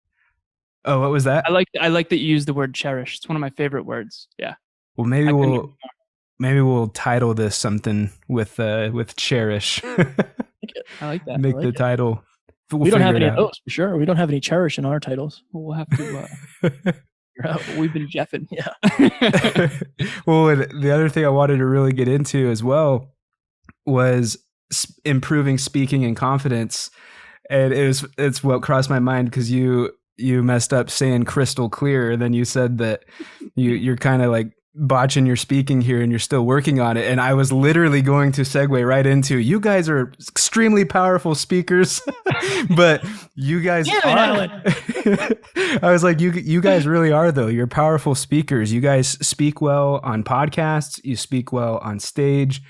Oh, what was that? I like that you used the word cherish. It's one of my favorite words. Yeah. Well, maybe we'll title this something with Cherish. I like that. Make the title. We don't have any of those for sure. We don't have any Cherish in our titles. We'll have to. We've been jeffing. Yeah. Well, the other thing I wanted to really get into as well was improving speaking and confidence, and it's what crossed my mind because you messed up saying crystal clear. Then you said that you're kind of like botching your speaking here and you're still working on it. And I was literally going to segue right into, you guys are extremely powerful speakers, but you guys are. I was like, you guys really are though. You're powerful speakers. You guys speak well on podcasts. You speak well on stage.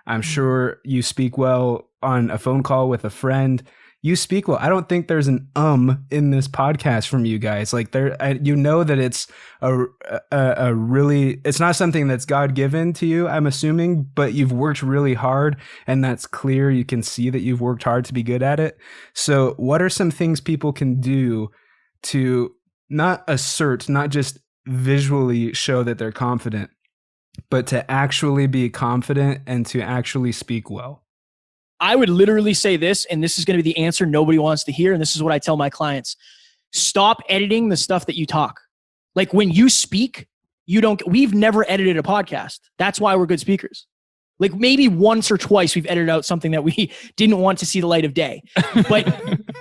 I'm sure you speak well on a phone call with a friend. You speak well. I don't think there's an in this podcast from you guys. Like that it's a really, it's not something that's God given to you, I'm assuming, but you've worked really hard and that's clear. You can see that you've worked hard to be good at it. So what are some things people can do to not just visually show that they're confident, but to actually be confident and to actually speak well? I would literally say this, and this is going to be the answer nobody wants to hear. And this is what I tell my clients. Stop editing the stuff that you talk. Like when you speak, we've never edited a podcast. That's why we're good speakers. Like maybe once or twice we've edited out something that we didn't want to see the light of day. But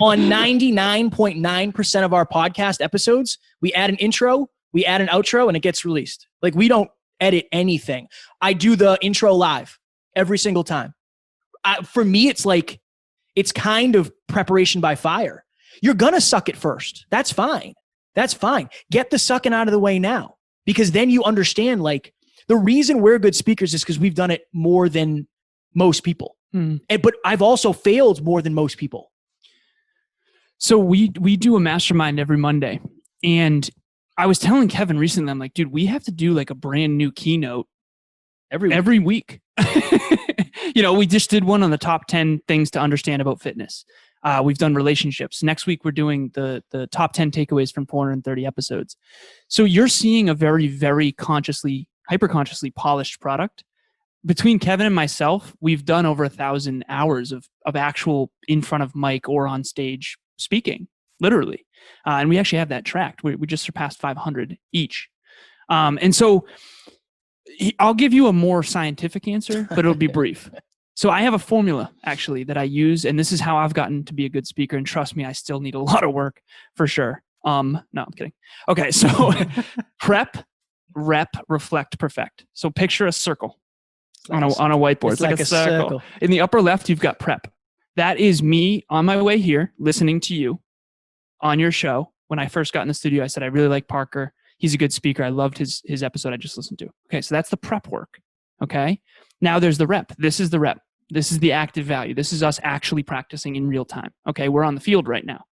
on 99.9% of our podcast episodes, we add an intro, we add an outro, and it gets released. Like we don't edit anything. I do the intro live every single time. For me, it's kind of preparation by fire. You're going to suck at first. That's fine. Get the sucking out of the way now, because then you understand like the reason we're good speakers is because we've done it more than most people. But I've also failed more than most people. So we do a mastermind every Monday. And I was telling Kevin recently, I'm like, dude, we have to do like a brand new keynote every week. We just did one on the top 10 things to understand about fitness. We've done relationships. Next week, we're doing the top 10 takeaways from 430 episodes. So you're seeing a very, very hyper-consciously polished product. Between Kevin and myself, we've done over 1,000 hours of actual in front of mic or on stage speaking, literally. And we actually have that tracked. We just surpassed 500 each. And so I'll give you a more scientific answer, but it'll be brief. So I have a formula actually that I use, and this is how I've gotten to be a good speaker. And trust me, I still need a lot of work for sure. No, I'm kidding. Okay. So prep, rep, reflect, perfect. So picture a circle on a whiteboard. It's like a circle. In the upper left, you've got prep. That is me on my way here, listening to you on your show. When I first got in the studio, I said, I really like Parker. He's a good speaker. I loved his episode I just listened to. Okay, so that's the prep work. Okay, now there's the rep. This is the rep. This is the active value. This is us actually practicing in real time. Okay, we're on the field right now.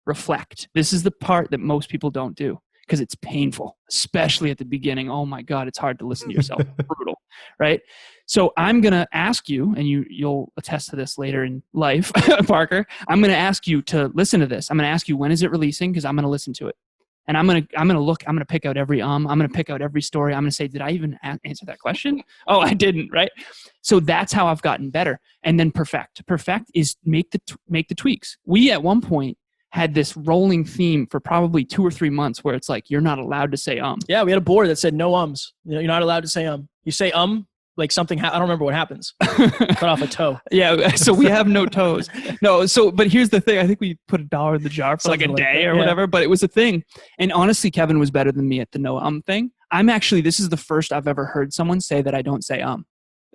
Reflect. This is the part that most people don't do because it's painful, especially at the beginning. Oh my God, it's hard to listen to yourself. Brutal, right? So I'm going to ask you, and you'll attest to this later in life, Parker, I'm going to ask you to listen to this. I'm going to ask you, when is it releasing? Because I'm going to listen to it. And I'm going to pick out every I'm going to pick out every story. I'm going to say, did I even answer that question? Oh, I didn't, right? So that's how I've gotten better. And then perfect. Perfect is make the tweaks. We at one point had this rolling theme for probably 2 or 3 months where it's like, you're not allowed to say Yeah, we had a board that said no ums. You're not allowed to say You say like something, I don't remember what happens. Cut off a toe. Yeah, so we have no toes. No, but here's the thing. I think we put $1 in the jar for like a day or whatever, but it was a thing. And honestly, Kevin was better than me at the no thing. This is the first I've ever heard someone say that I don't say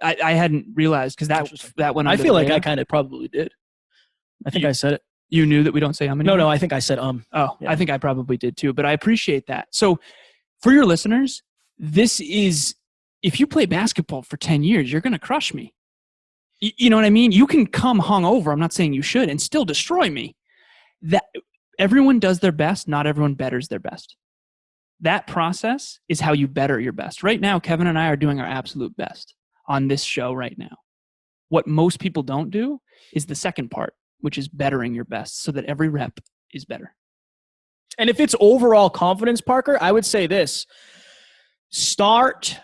I hadn't realized because that went I feel like I kind of probably did. I think I said it. You knew that we don't say anymore? No, I think I said Oh, yeah. I think I probably did too, but I appreciate that. So for your listeners, this is, if you play basketball for 10 years, you're going to crush me. You know what I mean? You can come hungover, I'm not saying you should, and still destroy me. That everyone does their best, not everyone betters their best. That process is how you better your best. Right now, Kevin and I are doing our absolute best on this show right now. What most people don't do is the second part, which is bettering your best so that every rep is better. And if it's overall confidence, Parker, I would say this. Start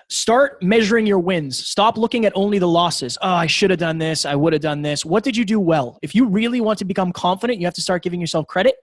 measuring your wins. Stop looking at only the losses. Oh, I should have done this. I would have done this. What did you do well? If you really want to become confident, you have to start giving yourself credit,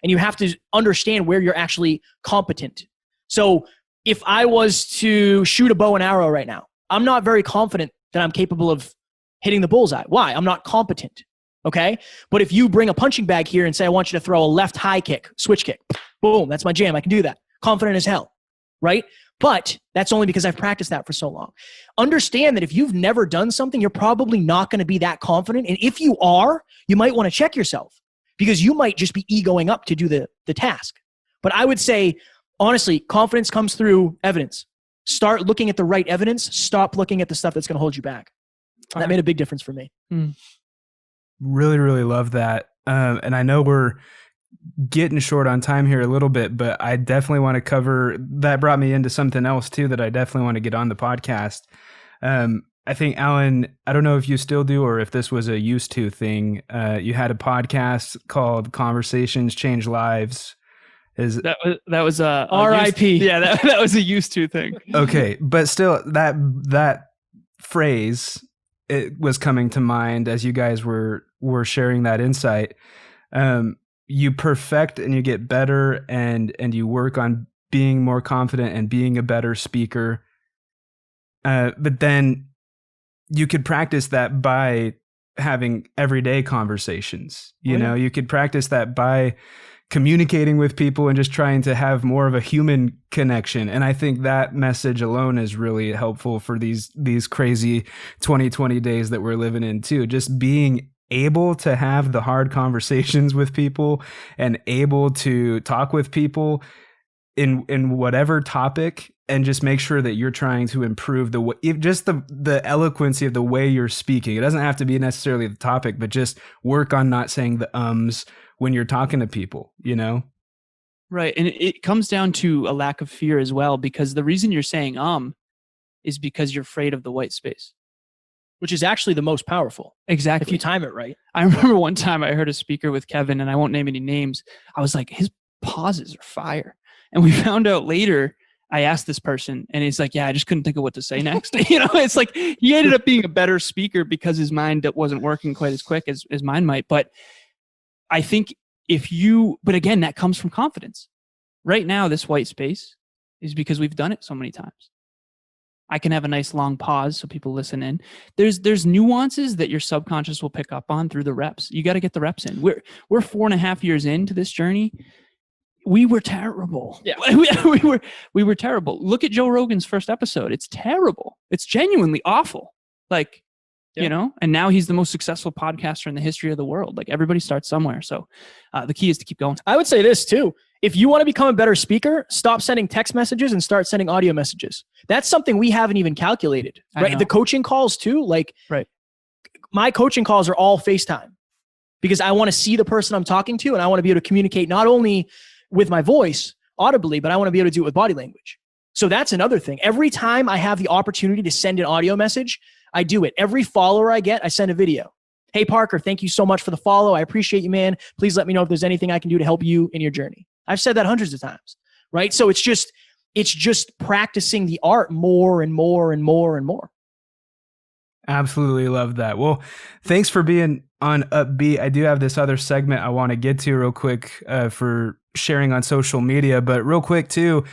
and you have to understand where you're actually competent. So if I was to shoot a bow and arrow right now, I'm not very confident that I'm capable of hitting the bullseye. Why? I'm not competent. Okay. But if you bring a punching bag here and say, I want you to throw a left high kick, switch kick, boom, that's my jam. I can do that. Confident as hell. Right. But that's only because I've practiced that for so long. Understand that if you've never done something, you're probably not going to be that confident. And if you are, you might want to check yourself because you might just be egoing up to do the task. But I would say, honestly, confidence comes through evidence. Start looking at the right evidence. Stop looking at the stuff that's going to hold you back. That made a big difference for me. Really, really love that. And I know we're getting short on time here a little bit, but I definitely want to cover, that brought me into something else too that I definitely want to get on the podcast. I think, Alan, I don't know if you still do or if this was a used to thing. You had a podcast called Conversations Change Lives. That was a R.I.P. Yeah, that was a used to thing. Okay, but still that phrase, it was coming to mind as you guys were sharing that insight. You perfect and you get better and you work on being more confident and being a better speaker. But then you could practice that by having everyday conversations. You know, you could practice that by communicating with people and just trying to have more of a human connection. And I think that message alone is really helpful for these crazy 2020 days that we're living in too. Just being able to have the hard conversations with people and able to talk with people in whatever topic, and just make sure that you're trying to improve the eloquency of the way you're speaking. It doesn't have to be necessarily the topic, but just work on not saying the ums when you're talking to people, you know? Right. And it comes down to a lack of fear as well, because the reason you're saying is because you're afraid of the white space. Which is actually the most powerful. Exactly. If you time it right. I remember one time I heard a speaker with Kevin, and I won't name any names. I was like, his pauses are fire. And we found out later, I asked this person and he's like, yeah, I just couldn't think of what to say next. You know, it's like he ended up being a better speaker because his mind wasn't working quite as quick as mine might. But I think but again, that comes from confidence. Right now, this white space is because we've done it so many times. I can have a nice long pause so people listen in. There's nuances that your subconscious will pick up on through the reps. You got to get the reps in. We're 4.5 years into this journey. We were terrible. Yeah. we were terrible. Look at Joe Rogan's first episode. It's terrible. It's genuinely awful. Like, Yeah. you know, and now he's the most successful podcaster in the history of the world. Like everybody starts somewhere. So the key is to keep going. I would say this too. If you want to become a better speaker, stop sending text messages and start sending audio messages. That's something we haven't even calculated, right? The coaching calls too. Like my coaching calls are all FaceTime because I want to see the person I'm talking to and I want to be able to communicate not only with my voice audibly, but I want to be able to do it with body language. So that's another thing. Every time I have the opportunity to send an audio message, I do it. Every follower I get, I send a video. Hey, Parker, thank you so much for the follow. I appreciate you, man. Please let me know if there's anything I can do to help you in your journey. I've said that hundreds of times, right? So it's just practicing the art more and more and more and more. Absolutely love that. Well, thanks for being on Upbeat. I do have this other segment I want to get to real quick for sharing on social media, but real quick too,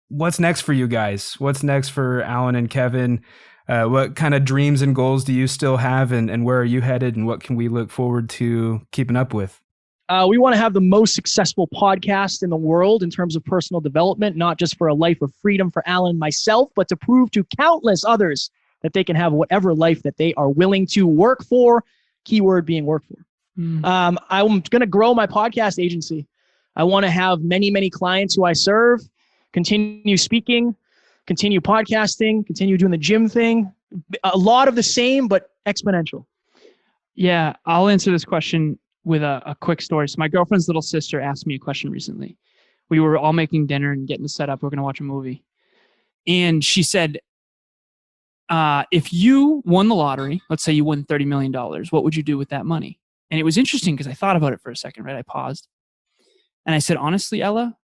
what's next for you guys? What's next for Alan and Kevin? What kind of dreams and goals do you still have and where are you headed and what can we look forward to keeping up with? We want to have the most successful podcast in the world in terms of personal development, not just for a life of freedom for Alan and myself, but to prove to countless others that they can have whatever life that they are willing to work for, keyword being work for. I'm going to grow my podcast agency. I want to have many, many clients who I serve, continue speaking, continue podcasting, continue doing the gym thing. A lot of the same, but exponential. Yeah, I'll answer this question with a quick story. So my girlfriend's little sister asked me a question recently. We were all making dinner and getting set up. We're going to watch a movie. And she said, if you won the lottery, let's say you won $30 million, what would you do with that money? And it was interesting because I thought about it for a second, right? I paused. And I said, honestly, Ella,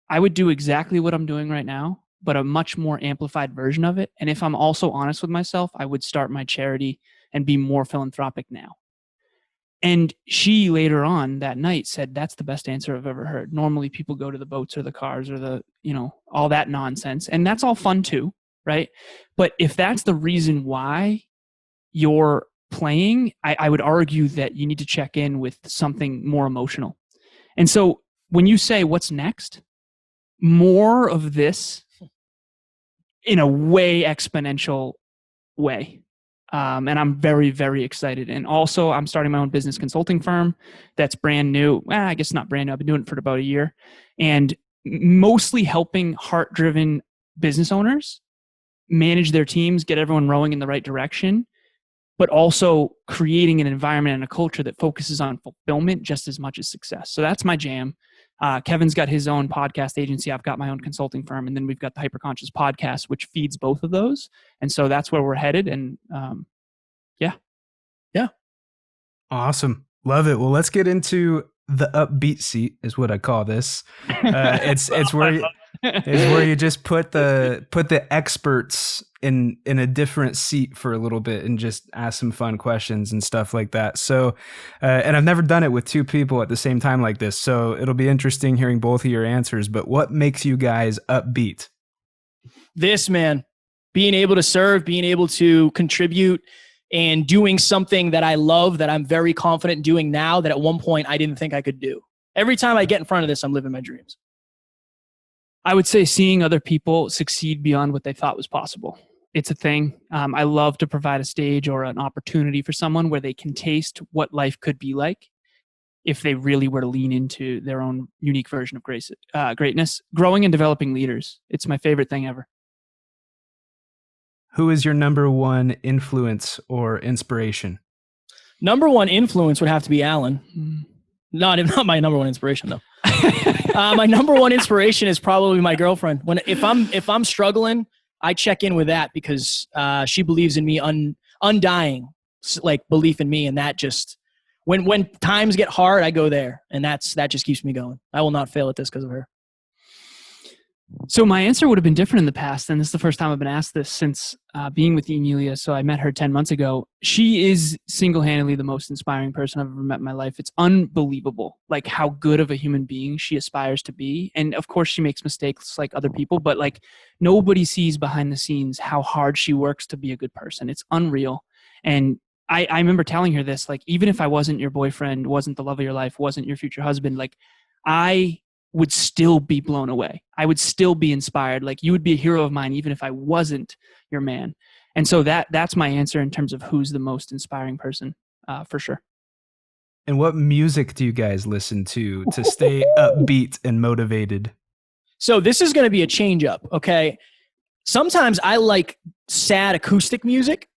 I would do exactly what I'm doing right now, but a much more amplified version of it. And if I'm also honest with myself, I would start my charity and be more philanthropic now. And she later on that night said, that's the best answer I've ever heard. Normally people go to the boats or the cars or the, all that nonsense. And that's all fun too, right? But if that's the reason why you're playing, I would argue that you need to check in with something more emotional. And so when you say what's next, more of this in a way exponential way. And I'm very, very excited. And also I'm starting my own business consulting firm that's brand new. I guess not brand new. I've been doing it for about a year and mostly helping heart-driven business owners manage their teams, get everyone rowing in the right direction, but also creating an environment and a culture that focuses on fulfillment just as much as success. So that's my jam. Kevin's got his own podcast agency. I've got my own consulting firm. And then we've got the Hyperconscious Podcast, which feeds both of those. And so that's where we're headed. And yeah. Awesome. Love it. Well, let's get into the Upbeat Seat is what I call this. It's where you just put the experts in a different seat for a little bit and just ask some fun questions and stuff like that. So, and I've never done it with two people at the same time like this. So it'll be interesting hearing both of your answers, but what makes you guys upbeat? This, man, being able to serve, being able to contribute and doing something that I love, that I'm very confident in doing now, that at one point I didn't think I could do. Every time I get in front of this, I'm living my dreams. I would say seeing other people succeed beyond what they thought was possible. It's a thing. I love to provide a stage or an opportunity for someone where they can taste what life could be like if they really were to lean into their own unique version of greatness. Growing and developing leaders. It's my favorite thing ever. Who is your number one influence or inspiration? Number one influence would have to be Alan. Not my number one inspiration though. My number one inspiration is probably my girlfriend. If I'm struggling, I check in with that because she believes in me undying, like belief in me, and that just when times get hard, I go there, and that just keeps me going. I will not fail at this because of her. So my answer would have been different in the past, and this is the first time I've been asked this since being with Emilia. So I met her 10 months ago. She is single-handedly the most inspiring person I've ever met in my life. It's unbelievable, like how good of a human being she aspires to be. And of course she makes mistakes like other people, but like nobody sees behind the scenes how hard she works to be a good person. It's unreal. And I remember telling her this, like, even if I wasn't your boyfriend, wasn't the love of your life, wasn't your future husband, like I would still be blown away. I would still be inspired. Like you would be a hero of mine, even if I wasn't your man. And so that's my answer in terms of who's the most inspiring person, for sure. And what music do you guys listen to stay upbeat and motivated? So this is going to be a change up. Okay. Sometimes I like sad acoustic music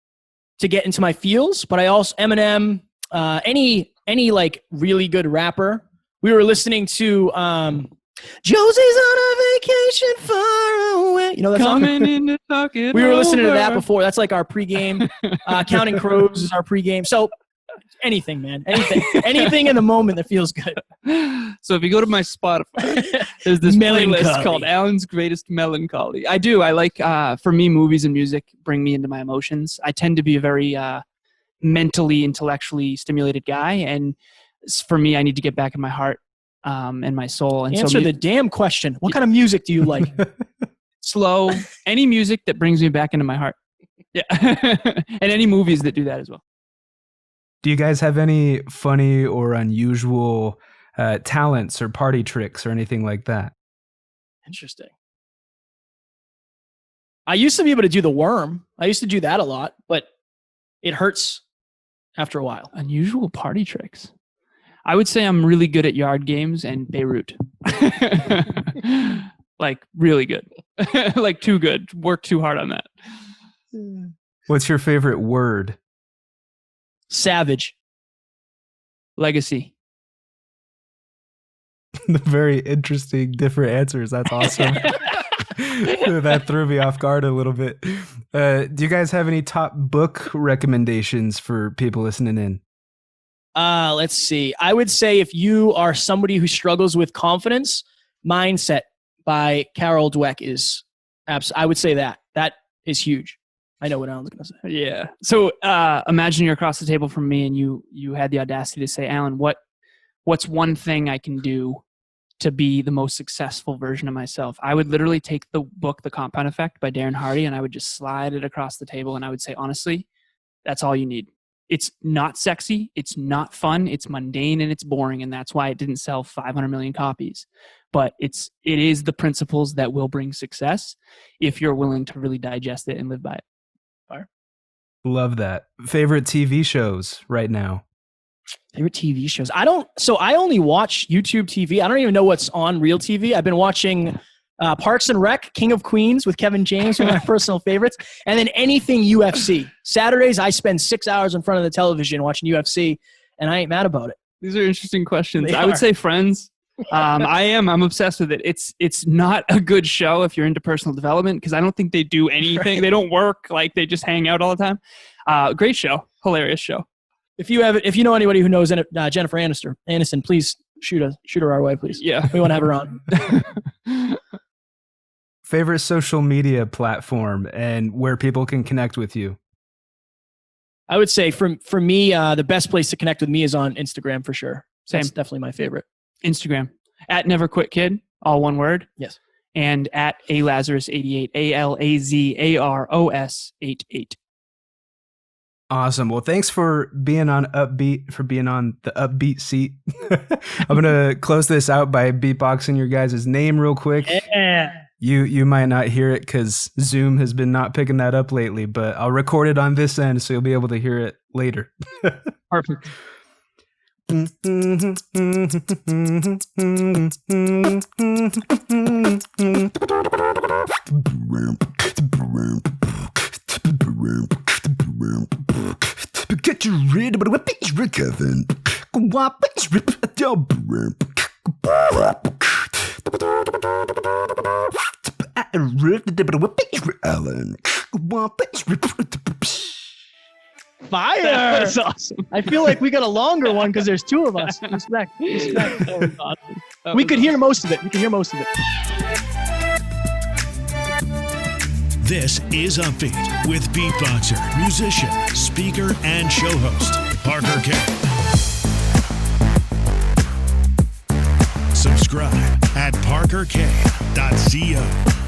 to get into my feels, but I also Eminem, any like really good rapper. We were listening to Josie's on a vacation far away. You know that song? Coming in to talk it We were listening to over. that before. That's like our pregame. Counting Crows is our pregame. So anything, man. Anything in the moment that feels good. So if you go to my Spotify, there's this Melancholy. playlist called Alan's Greatest Melancholy. I like, for me, movies and music bring me into my emotions. I tend to be a very mentally, intellectually stimulated guy. And for me, I need to get back in my heart and my soul. And Answer the damn question. What kind of music do you like? slow, any music that brings me back into my heart. Yeah. And any movies that do that as well. Do you guys have any funny or unusual talents or party tricks or anything like that? Interesting. I used to be able to do the worm. I used to do that a lot, but it hurts after a while. Unusual party tricks. I would say I'm really good at yard games and Beirut. Like really good. Like too good. Work too hard on that. What's your favorite word? Savage. Legacy. Very interesting, different answers. That's awesome. That threw me off guard a little bit. Do you guys have any top book recommendations for people listening in? Let's see. I would say if you are somebody who struggles with confidence, Mindset by Carol Dweck is I would say that is huge. I know what Alan's going to say. Yeah. So imagine you're across the table from me and you had the audacity to say, Alan, what's one thing I can do to be the most successful version of myself? I would literally take the book, The Compound Effect by Darren Hardy, and I would just slide it across the table. And I would say, honestly, that's all you need. It's not sexy. It's not fun. It's mundane and it's boring. And that's why it didn't sell 500 million copies. But it is the principles that will bring success if you're willing to really digest it and live by it. Love that. Favorite TV shows right now? Favorite TV shows? I only watch YouTube TV. I don't even know what's on real TV. I've been watching Parks and Rec, King of Queens with Kevin James, one of my personal favorites. And then anything UFC. Saturdays, I spend 6 hours in front of the television watching UFC, and I ain't mad about it. These are interesting questions. They I would are. say Friends. I'm obsessed with it. It's not a good show if you're into personal development, because I don't think they do anything. Right. They don't work. Like they just hang out all the time. Great show. Hilarious show. If you know anybody who knows Jennifer Aniston, please shoot her our way, please. Yeah. We want to have her on. Favorite social media platform and where people can connect with you? I would say for me, the best place to connect with me is on Instagram for sure. Same. That's definitely my favorite. Instagram at Never Quit Kid, all one word. Yes. And at Lazarus88, ALAZAROS 88. Awesome. Well, thanks for being on the Upbeat Seat. I'm going to close this out by beatboxing your guys' name real quick. Yeah. You might not hear it because Zoom has been not picking that up lately, but I'll record it on this end so you'll be able to hear it later. Perfect. Get you ready, but what is Kevin? Alan. Fire! That's awesome. I feel like we got a longer one because there's two of us. Respect. That was awesome. We could hear most of it. This is Upbeat with beatboxer, musician, speaker, and show host, Parker Kane. Subscribe at parkerkane.co.